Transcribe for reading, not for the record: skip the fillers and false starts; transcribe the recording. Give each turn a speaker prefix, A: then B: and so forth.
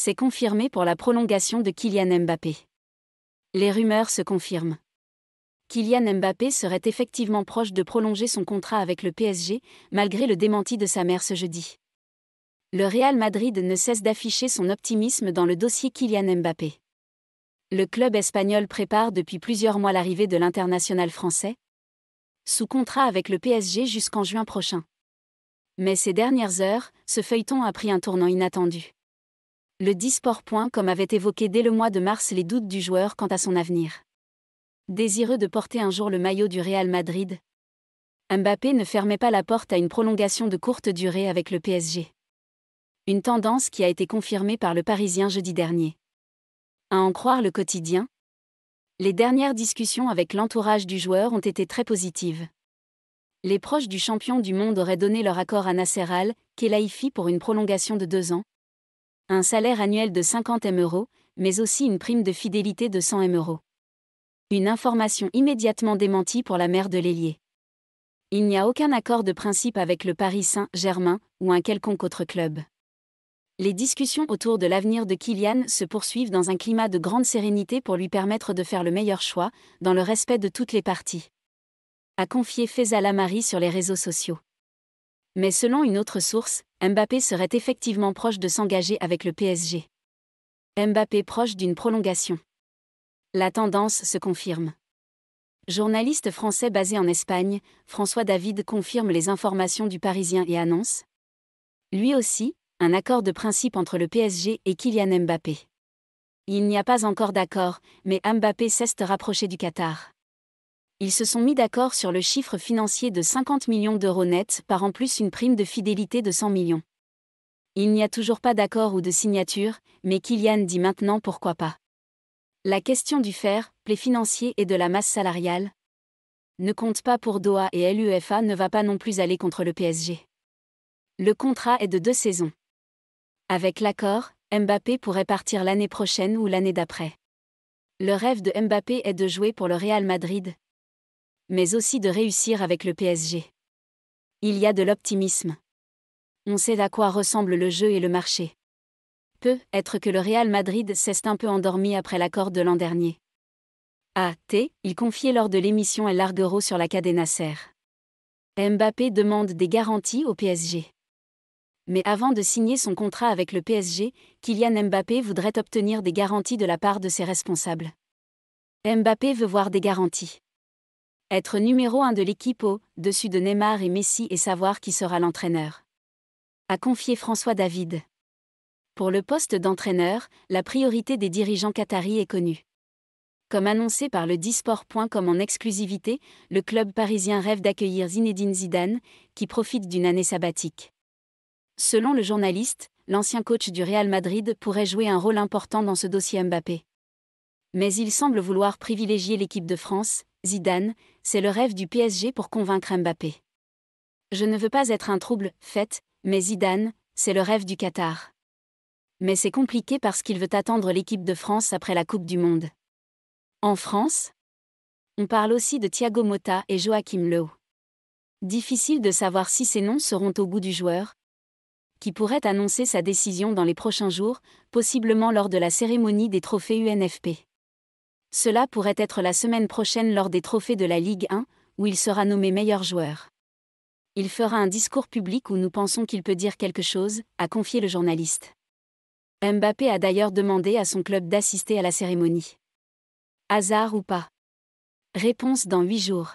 A: C'est confirmé pour la prolongation de Kylian Mbappé. Les rumeurs se confirment. Kylian Mbappé serait effectivement proche de prolonger son contrat avec le PSG, malgré le démenti de sa mère ce jeudi. Le Real Madrid ne cesse d'afficher son optimisme dans le dossier Kylian Mbappé. Le club espagnol prépare depuis plusieurs mois l'arrivée de l'international français, sous contrat avec le PSG jusqu'en juin prochain. Mais ces dernières heures, ce feuilleton a pris un tournant inattendu. Le Disport.com avait évoqué dès le mois de mars les doutes du joueur quant à son avenir. Désireux de porter un jour le maillot du Real Madrid, Mbappé ne fermait pas la porte à une prolongation de courte durée avec le PSG. Une tendance qui a été confirmée par le Parisien jeudi dernier. À en croire le quotidien, les dernières discussions avec l'entourage du joueur ont été très positives. Les proches du champion du monde auraient donné leur accord à Nasser Al-Khelaifi pour une prolongation de 2 ans, un salaire annuel de 50 000 €, mais aussi une prime de fidélité de 100 000 €. Une information immédiatement démentie pour la mère de l'ailier. Il n'y a aucun accord de principe avec le Paris Saint-Germain ou un quelconque autre club. Les discussions autour de l'avenir de Kylian se poursuivent dans un climat de grande sérénité pour lui permettre de faire le meilleur choix, dans le respect de toutes les parties. A confié Faisal Amari sur les réseaux sociaux. Mais selon une autre source, Mbappé serait effectivement proche de s'engager avec le PSG. Mbappé proche d'une prolongation. La tendance se confirme. Journaliste français basé en Espagne, François David confirme les informations du Parisien et annonce, lui aussi, un accord de principe entre le PSG et Kylian Mbappé. Il n'y a pas encore d'accord, mais Mbappé cesse de rapprocher du Qatar. Ils se sont mis d'accord sur le chiffre financier de 50 millions d'euros net par en plus une prime de fidélité de 100 millions. Il n'y a toujours pas d'accord ou de signature, mais Kylian dit maintenant pourquoi pas. La question du fair play financier et de la masse salariale ne compte pas pour Doha et l'UEFA ne va pas non plus aller contre le PSG. Le contrat est de 2 saisons. Avec l'accord, Mbappé pourrait partir l'année prochaine ou l'année d'après. Le rêve de Mbappé est de jouer pour le Real Madrid, mais aussi de réussir avec le PSG. Il y a de l'optimisme. On sait à quoi ressemble le jeu et le marché. Peut-être que le Real Madrid s'est un peu endormi après l'accord de l'an dernier. Il confiait lors de l'émission El Larguero sur la Cadena Ser. Mbappé demande des garanties au PSG. Mais avant de signer son contrat avec le PSG, Kylian Mbappé voudrait obtenir des garanties de la part de ses responsables. Mbappé veut voir des garanties. Être numéro 1 de l'équipe au-dessus de Neymar et Messi et savoir qui sera l'entraîneur. A confié François David. Pour le poste d'entraîneur, la priorité des dirigeants qataris est connue. Comme annoncé par le Disport.com en exclusivité, le club parisien rêve d'accueillir Zinedine Zidane, qui profite d'une année sabbatique. Selon le journaliste, l'ancien coach du Real Madrid pourrait jouer un rôle important dans ce dossier Mbappé. Mais il semble vouloir privilégier l'équipe de France. Zidane, c'est le rêve du PSG pour convaincre Mbappé. Je ne veux pas être un trouble, fait, mais Zidane, c'est le rêve du Qatar. Mais c'est compliqué parce qu'il veut attendre l'équipe de France après la Coupe du Monde. En France, on parle aussi de Thiago Motta et Joachim Löw. Difficile de savoir si ces noms seront au goût du joueur, qui pourrait annoncer sa décision dans les prochains jours, possiblement lors de la cérémonie des trophées UNFP. Cela pourrait être la semaine prochaine lors des trophées de la Ligue 1, où il sera nommé meilleur joueur. Il fera un discours public où nous pensons qu'il peut dire quelque chose, a confié le journaliste. Mbappé a d'ailleurs demandé à son club d'assister à la cérémonie. Hasard ou pas? Réponse dans 8 jours.